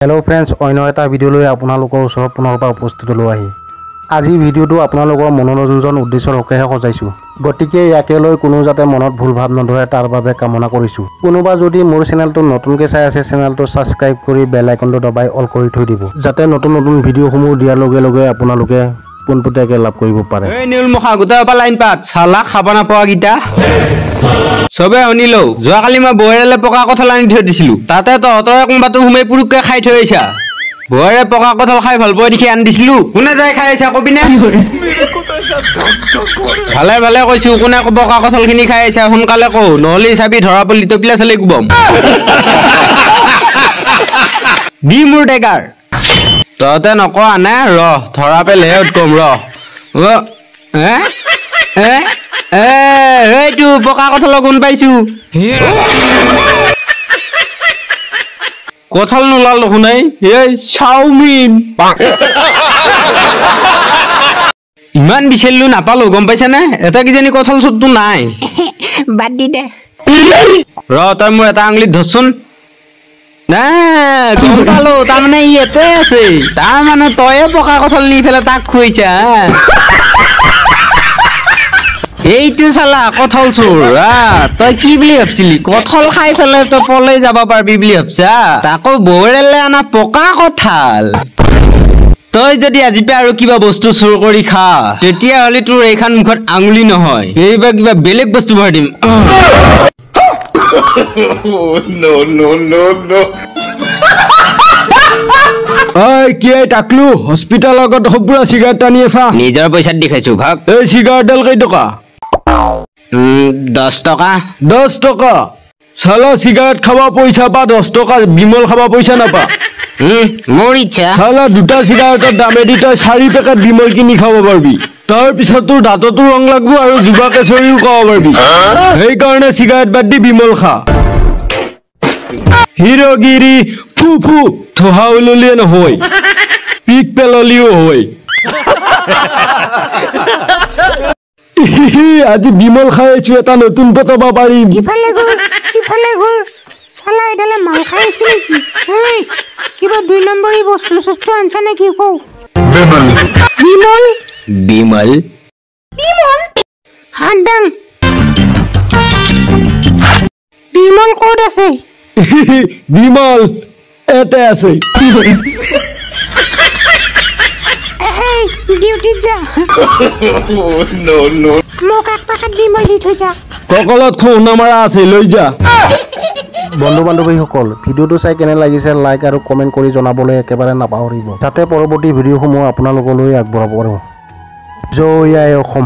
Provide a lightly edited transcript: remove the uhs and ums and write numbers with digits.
Hello friends अन्य এটা video লৈ আপোনালোকৰ ওচৰত পুনৰ উপস্থিত লৈ আহি আজি ভিডিওটো আপোনালোকৰ মনোৰঞ্জন উদ্দেশ্যৰ হকেহে সজাইছো গতিকে ইয়াকে লৈ কোনো যাতে মনত ভুল ভাৱ নধৰে তাৰ বাবে কামনা কৰিছো কোনোবা যদি মোৰ চেনেলটো নতুনকৈ চাই আছে চেনেলটো সাবস্ক্ৰাইব কৰি বেল আইকনটো দবাই অল কৰি থৈ দিব যাতে নতুন নতুন ভিডিওসমূহ দিয়াৰ লগে লগে আপোনালোকে পোনপটীয়াকৈ লাভ কৰিব পাৰে এই নীল মুখা গোটাই পা লাইন পাত চালা খাবা না পোৱা গিটা সবে শুনিলো যোৱা কালি মই বহেৰেলে পকা কঁঠাল আনি থৈ দিছিলো তাতে তহঁতৰ কোনবাটো হুমে পুৰুককে খাই থৈ আহিছা বহেৰে পকা কঁঠাল খাই ভাল পোৱা দেখি আনি দিছিলো কোনে যাই খাই আহিছা কবি না ভালে ভালে কৈছো কোনে পকা কঁঠাল খিনি খাই আহিছা সোনকালে কও নহলে চাবি ধৰা পলি টপিলা চলে গুবম দি মোৰ টেকাৰ তহঁতে নকৰা নে ৰ ধৰা পেলেহে উৎকম ৰ এইটো পকা কঁঠালৰ গুণ পাইছো কঁঠাল নোলাল দেখোন এই চাওমিন ইমান বিচাৰিলো নাপালো গম পাইছানে এটা কিজানি কঁঠাল চুটটো নাই বাদ দি দে ৰ তই মোৰ এটা আঙুলিত ধৰচোন গম পালো তাৰমানে ইয়াতে আছে তাৰমানে তয়ে পকা কঁঠাল নি পেলাই তাক খুৱাইছা এইটো চালা কঁঠাল চোৰ তই কি বুলি ভাবছিলি কঁঠাল খাই পেলাই তই পলাই যাব পাৰবি বুলি ভাবছা তাকো বৌৰেলে আনা পকা কঁঠাল তই যদি আজি পে আৰু কিবা বস্তু চুৰ কৰি খা তেতিয়াহ'লে তোৰ এইখন মুখত আঙুলি নহয় এইবাৰ কিবা বেলেগ বস্তু ভৰাই দিম কি টাকলু হস্পিটাল আগত সপুৰা চিগাৰেট টানি আছা নিজৰ পইচাত দেখাইছো ভাগ এই চিগাৰেটডাল কেই টকা 10 টকা 10 টকা চালা চিগাৰেট খাবা পইচা পা 10 টকা বিমল খাবা পইচা নাপা মোৰ ইচ্ছা চালা দুটা চিগাৰেটৰ দামেদি তই 4 পেকেট বিমল কিনি খাব পাৰবি তাৰ পিছত তোৰ দাঁততো ৰং লাগব আৰু জুবা কেশৰীও খাব পাৰবি সেইকাৰণে চিগাৰেট বাদ দি বিমল খা হিৰগিৰি ফু ফু থহা উললিয়ে নহয় পিক পেললিও হয় আজি বিমল খাইছো এটা নতুন পতাবা পাৰিম কিফালে ঘৰ চালা এডালে মাল খাইছে নেকি এই কিবা 2 নম্বৰী বস্তু সস্ত আনছা নেকি কও বিমল হাঁদাং বিমল ক'ত আছে বিমল এতে আছে ডিউটিত যা মোক এক পেকেট বিমল দি থৈ যা ককলত খুনা মাৰা আছে লৈ যা বন্ধু বান্ধৱীসকল ভিডিওটো চাই কেনে লাগিছে লাইক আৰু কমেন্ট কৰি জনাবলৈ একেবাৰে নাপাহৰিব যাতে পৰৱৰ্তী ভিডিওসমূহ আপোনালোকলৈ আগবঢ়াব পাৰোঁ জয় আই অসম।